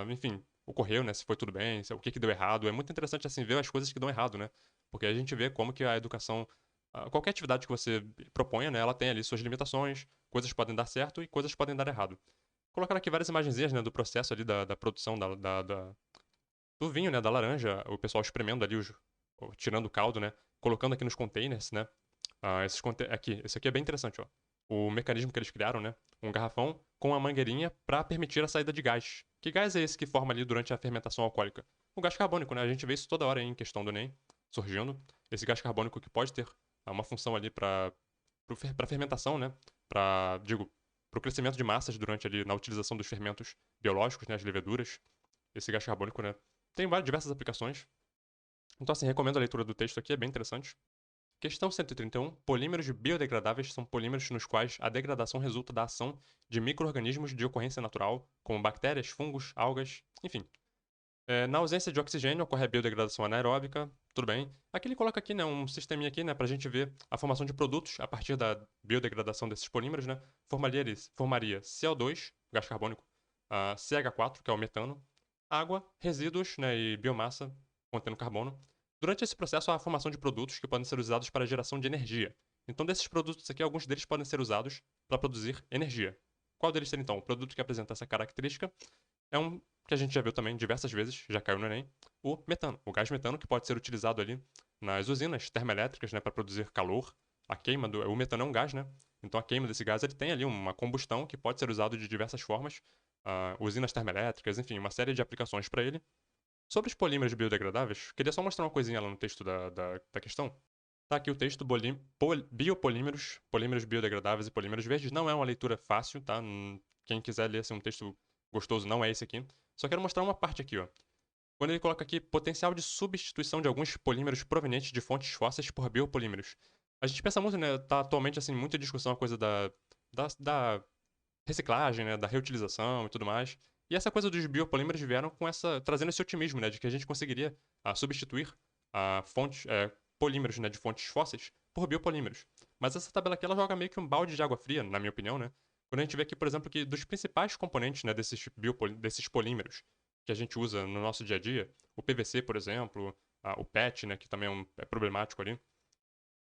enfim, ocorreu, né? Se foi tudo bem, o que que deu errado. É muito interessante, assim, ver as coisas que dão errado, né? Porque a gente vê como que a educação, qualquer atividade que você proponha, né? Ela tem ali suas limitações, coisas podem dar certo e coisas podem dar errado. Colocaram aqui várias imagenzinhas, né? Do processo ali da produção do vinho, né? Da laranja, o pessoal espremendo ali, tirando o caldo, né? Colocando aqui nos containers, né? Esse aqui é bem interessante, ó. O mecanismo que eles criaram, né? Um garrafão com uma mangueirinha para permitir a saída de gás. Que gás é esse que forma ali durante a fermentação alcoólica? O gás carbônico, né? A gente vê isso toda hora aí em questão do Enem, surgindo. Esse gás carbônico que pode ter uma função ali para fermentação, né? Para o crescimento de massas durante ali na utilização dos fermentos biológicos, né? As leveduras. Esse gás carbônico, né? Tem diversas aplicações. Então, assim, recomendo a leitura do texto aqui, é bem interessante. Questão 131. Polímeros biodegradáveis são polímeros nos quais a degradação resulta da ação de micro-organismos de ocorrência natural, como bactérias, fungos, algas, enfim. Na ausência de oxigênio ocorre a biodegradação anaeróbica, tudo bem. Aqui ele coloca aqui, né, um sisteminha aqui, né, pra gente ver a formação de produtos a partir da biodegradação desses polímeros, né. Formaria CO2, gás carbônico, CH4, que é o metano, água, resíduos, né, e biomassa contendo carbono. Durante esse processo há a formação de produtos que podem ser usados para a geração de energia. Então, desses produtos aqui, alguns deles podem ser usados para produzir energia. Qual deles seria, então? O produto que apresenta essa característica é um que a gente já viu também diversas vezes, já caiu no Enem, o metano. O gás metano que pode ser utilizado ali nas usinas termoelétricas, né, para produzir calor. O metano é um gás, né? Então a queima desse gás ele tem ali uma combustão que pode ser usado de diversas formas, usinas termoelétricas, enfim, uma série de aplicações para ele. Sobre os polímeros biodegradáveis, queria só mostrar uma coisinha lá no texto da questão. Tá aqui o texto biopolímeros, polímeros biodegradáveis e polímeros verdes. Não é uma leitura fácil, tá? Quem quiser ler assim, um texto gostoso não é esse aqui. Só quero mostrar uma parte aqui, ó. Quando ele coloca aqui potencial de substituição de alguns polímeros provenientes de fontes fósseis por biopolímeros. A gente pensa muito, né? Tá atualmente assim, muita discussão a coisa da reciclagem, né? Da reutilização e tudo mais. E essa coisa dos biopolímeros vieram trazendo esse otimismo, né? De que a gente conseguiria substituir polímeros, né, de fontes fósseis por biopolímeros. Mas essa tabela aqui ela joga meio que um balde de água fria, na minha opinião, né? Quando a gente vê aqui, por exemplo, que dos principais componentes, né, desses polímeros que a gente usa no nosso dia a dia, o PVC, por exemplo, o PET, né, que também é problemático ali,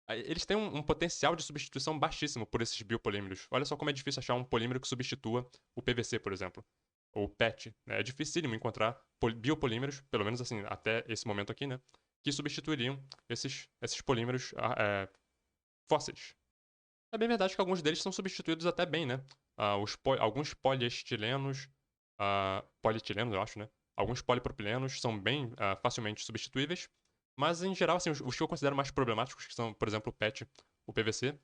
Eles têm um potencial de substituição baixíssimo por esses biopolímeros. Olha só como é difícil achar um polímero que substitua o PVC, por exemplo, ou o PET, né? É dificílimo encontrar biopolímeros, pelo menos assim, até esse momento aqui, né? Que substituiriam esses polímeros fósseis. É bem verdade que alguns deles são substituídos até bem, né? Alguns poliestilenos, polietilenos, eu acho, né? Alguns polipropilenos são bem facilmente substituíveis, mas em geral, assim, os que eu considero mais problemáticos, que são, por exemplo, o PET, o PVC,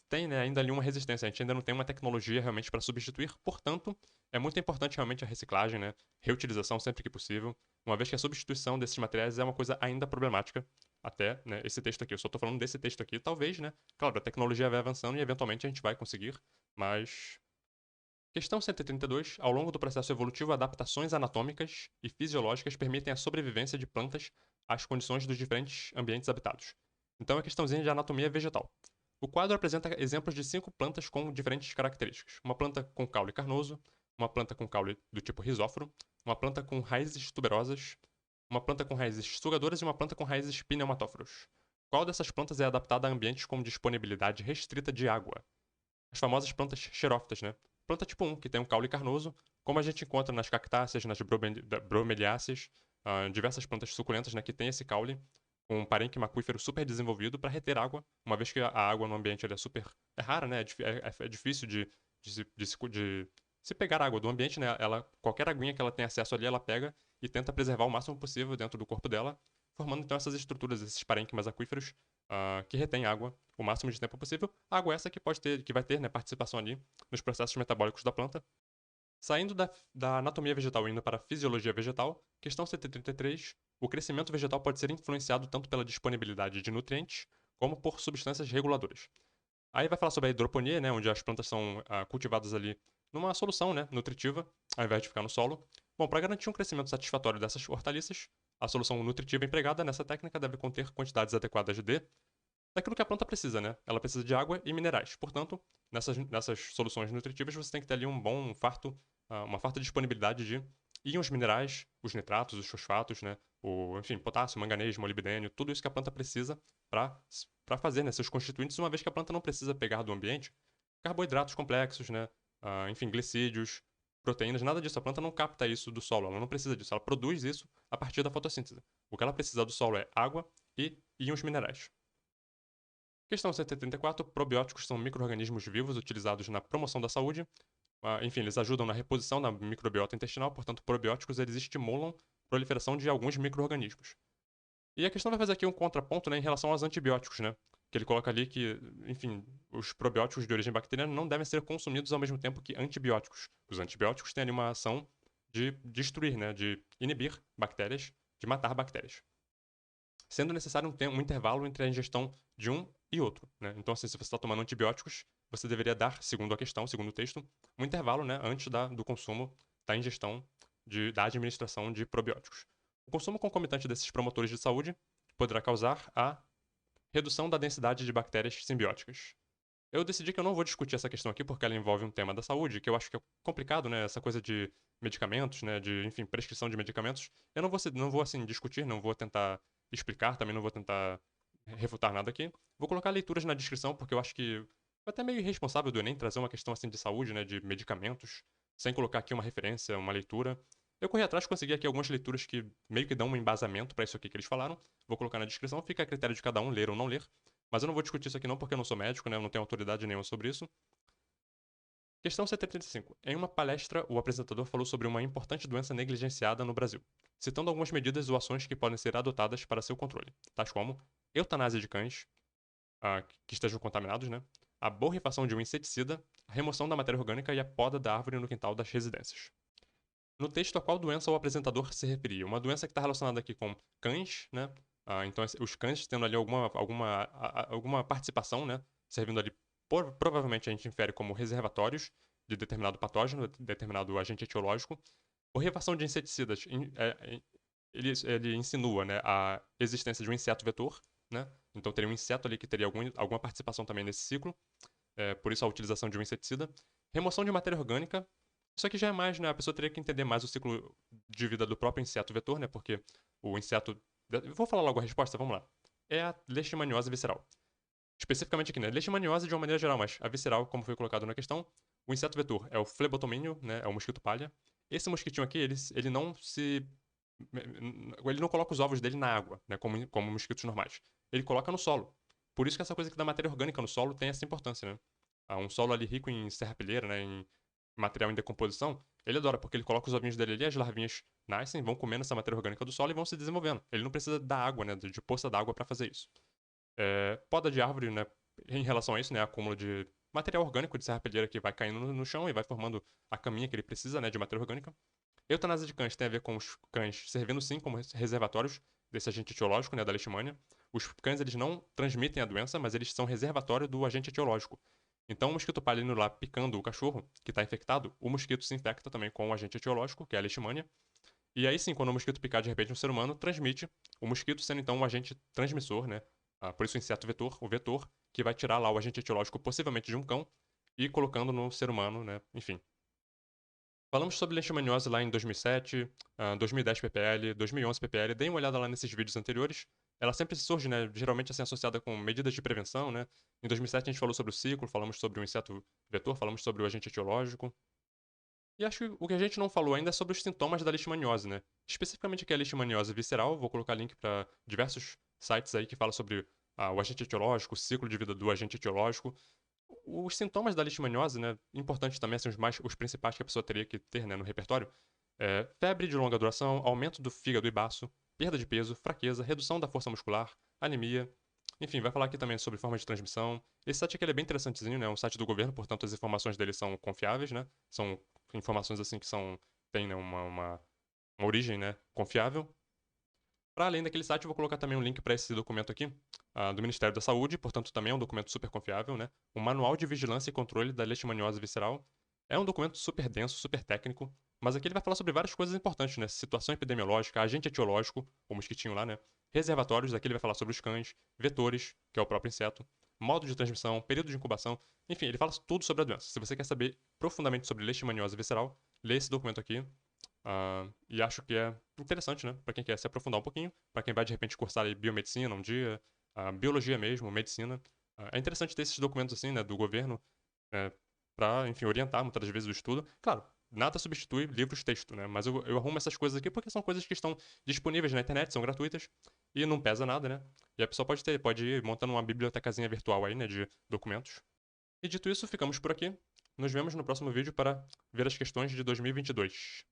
tem, né, ainda ali uma resistência. A gente ainda não tem uma tecnologia realmente para substituir, portanto, é muito importante realmente a reciclagem, né? Reutilização sempre que possível, uma vez que a substituição desses materiais é uma coisa ainda problemática até, né, esse texto aqui. Eu só tô falando desse texto aqui, talvez, né? Claro, a tecnologia vai avançando e eventualmente a gente vai conseguir, mas... Questão 132. Ao longo do processo evolutivo, adaptações anatômicas e fisiológicas permitem a sobrevivência de plantas às condições dos diferentes ambientes habitados. Então, é uma questãozinha de anatomia vegetal. O quadro apresenta exemplos de 5 plantas com diferentes características. Uma planta com caule carnoso, uma planta com caule do tipo rizóforo, uma planta com raízes tuberosas, uma planta com raízes sugadoras e uma planta com raízes pneumatóforos. Qual dessas plantas é adaptada a ambientes com disponibilidade restrita de água? As famosas plantas xerófitas, né? Planta tipo 1, que tem um caule carnoso, como a gente encontra nas cactáceas, nas bromeliáceas, diversas plantas suculentas, né, que tem esse caule, com um parênquima aquífero super desenvolvido para reter água, uma vez que a água no ambiente é super rara, né? É difícil de se pegar água do ambiente, né? Qualquer aguinha que ela tem acesso ali, ela pega e tenta preservar o máximo possível dentro do corpo dela, formando então essas estruturas, esses parênquimas aquíferos que retêm água o máximo de tempo possível. Água essa que vai ter, né, participação ali nos processos metabólicos da planta. Saindo da anatomia vegetal e indo para a fisiologia vegetal, questão 133, o crescimento vegetal pode ser influenciado tanto pela disponibilidade de nutrientes como por substâncias reguladoras. Aí vai falar sobre a hidroponia, né, onde as plantas são cultivadas ali numa solução, né, nutritiva, ao invés de ficar no solo. Bom, para garantir um crescimento satisfatório dessas hortaliças, a solução nutritiva empregada nessa técnica deve conter quantidades adequadas daquilo que a planta precisa, né? Ela precisa de água e minerais. Portanto, nessas soluções nutritivas, você tem que ter ali uma farta disponibilidade de íons minerais, os nitratos, os fosfatos, né? Enfim, potássio, manganês, molibdênio, tudo isso que a planta precisa para fazer, né, seus constituintes, uma vez que a planta não precisa pegar do ambiente carboidratos complexos, né? Enfim, glicídios, proteínas, nada disso. A planta não capta isso do solo, ela não precisa disso, ela produz isso a partir da fotossíntese. O que ela precisa do solo é água e íons minerais. Questão 174. Probióticos são micro-organismos vivos utilizados na promoção da saúde. Enfim, eles ajudam na reposição da microbiota intestinal, portanto, probióticos eles estimulam a proliferação de alguns micro-organismos. E a questão vai fazer aqui um contraponto, né, em relação aos antibióticos, né? Que ele coloca ali que, enfim, os probióticos de origem bacteriana não devem ser consumidos ao mesmo tempo que antibióticos. Os antibióticos têm ali uma ação de destruir, né, de inibir bactérias, de matar bactérias, sendo necessário um intervalo entre a ingestão de um e outro, né? Então, assim, se você está tomando antibióticos, você deveria dar, segundo a questão, segundo o texto, um intervalo, né, antes do consumo, da ingestão, da administração de probióticos. O consumo concomitante desses promotores de saúde poderá causar a redução da densidade de bactérias simbióticas. Eu decidi que eu não vou discutir essa questão aqui porque ela envolve um tema da saúde, que eu acho que é complicado, né? Essa coisa de medicamentos, né? Enfim, prescrição de medicamentos. Eu não vou assim, discutir, não vou tentar explicar, também não vou tentar refutar nada aqui. Vou colocar leituras na descrição, porque eu acho que é até meio irresponsável do Enem trazer uma questão assim de saúde, né? De medicamentos, sem colocar aqui uma referência, uma leitura. Eu corri atrás, consegui aqui algumas leituras que meio que dão um embasamento para isso aqui que eles falaram. Vou colocar na descrição, fica a critério de cada um ler ou não ler. Mas eu não vou discutir isso aqui não porque eu não sou médico, né? Eu não tenho autoridade nenhuma sobre isso. Questão 135. Em uma palestra, o apresentador falou sobre uma importante doença negligenciada no Brasil, citando algumas medidas ou ações que podem ser adotadas para seu controle, tais como eutanásia de cães que estejam contaminados, né? A borrifação de um inseticida, a remoção da matéria orgânica e a poda da árvore no quintal das residências. No texto, a qual doença o apresentador se referia? Uma doença que está relacionada aqui com cães, né? Então, os cães tendo ali alguma participação, né? Servindo ali, provavelmente a gente infere como reservatórios de determinado patógeno, de determinado agente etiológico. Borrifação de inseticidas, ele insinua, né, a existência de um inseto vetor, né? Então teria um inseto ali que teria alguma participação também nesse ciclo, por isso a utilização de um inseticida. Remoção de matéria orgânica, isso aqui já é mais, né? A pessoa teria que entender mais o ciclo de vida do próprio inseto vetor, né? Porque o inseto. Vou falar logo a resposta, vamos lá. É a leishmaniose visceral. Especificamente aqui, né? Leishmaniose de uma maneira geral, mas a visceral, como foi colocado na questão, o inseto vetor é o flebotomínio, né? É o mosquito palha. Esse mosquitinho aqui, ele não se... Ele não coloca os ovos dele na água, né? Como mosquitos normais. Ele coloca no solo. Por isso que essa coisa aqui da matéria orgânica no solo tem essa importância, né? Um solo ali rico em serrapilheira, né? Em material em decomposição, ele adora, porque ele coloca os ovinhos dele ali, as larvinhas nascem, vão comendo essa matéria orgânica do solo e vão se desenvolvendo. Ele não precisa da água, né? De poça d'água para fazer isso. Poda de árvore, né? Em relação a isso, né? Acúmulo de material orgânico de serrapilheira que vai caindo no chão e vai formando a caminha que ele precisa, né? De matéria orgânica. Eutanásia de cães tem a ver com os cães servindo sim como reservatórios desse agente etiológico, né, da leishmania. Os cães eles não transmitem a doença, mas eles são reservatório do agente etiológico. Então, o mosquito palha indo lá picando o cachorro que está infectado, o mosquito se infecta também com o agente etiológico, que é a leishmania. E aí sim, quando o mosquito picar de repente um ser humano, transmite o mosquito sendo então um agente transmissor, né? Por isso o inseto vetor, o vetor, que vai tirar lá o agente etiológico possivelmente de um cão e colocando no ser humano, né? Enfim, falamos sobre leishmaniose lá em 2007, 2010 PPL, 2011 PPL. Deem uma olhada lá nesses vídeos anteriores. Ela sempre surge, né, geralmente assim associada com medidas de prevenção, né? Em 2007 a gente falou sobre o ciclo, falamos sobre o inseto vetor, falamos sobre o agente etiológico. E acho que o que a gente não falou ainda é sobre os sintomas da leishmaniose, né? Especificamente aqui a leishmaniose visceral, vou colocar link para diversos sites aí que falam sobre o agente etiológico, o ciclo de vida do agente etiológico. Os sintomas da leishmaniose, né, importantes também, assim, os principais que a pessoa teria que ter, né, no repertório, febre de longa duração, aumento do fígado e baço, perda de peso, fraqueza, redução da força muscular, anemia. Enfim, vai falar aqui também sobre forma de transmissão. Esse site aqui ele é bem interessantezinho, né, é um site do governo, portanto as informações dele são confiáveis, né, são informações assim que têm, né, uma origem, né, confiável. Para além daquele site, eu vou colocar também um link para esse documento aqui, do Ministério da Saúde, portanto também é um documento super confiável, né? O Manual de Vigilância e Controle da Leishmaniose Visceral. É um documento super denso, super técnico, mas aqui ele vai falar sobre várias coisas importantes, né? Situação epidemiológica, agente etiológico, o mosquitinho lá, né? Reservatórios, aqui ele vai falar sobre os cães, vetores, que é o próprio inseto, modo de transmissão, período de incubação, enfim, ele fala tudo sobre a doença. Se você quer saber profundamente sobre leishmaniose visceral, lê esse documento aqui, e acho que é interessante, né? Para quem quer se aprofundar um pouquinho, para quem vai de repente cursar aí, biomedicina um dia, biologia mesmo, medicina. É interessante ter esses documentos assim, né, do governo, para, enfim, orientar muitas das vezes o estudo. Claro, nada substitui livros-texto, né? Mas eu arrumo essas coisas aqui porque são coisas que estão disponíveis na internet, são gratuitas e não pesa nada, né? E a pessoa pode ir montando uma bibliotecazinha virtual aí, né, de documentos. E dito isso, ficamos por aqui. Nos vemos no próximo vídeo para ver as questões de 2022.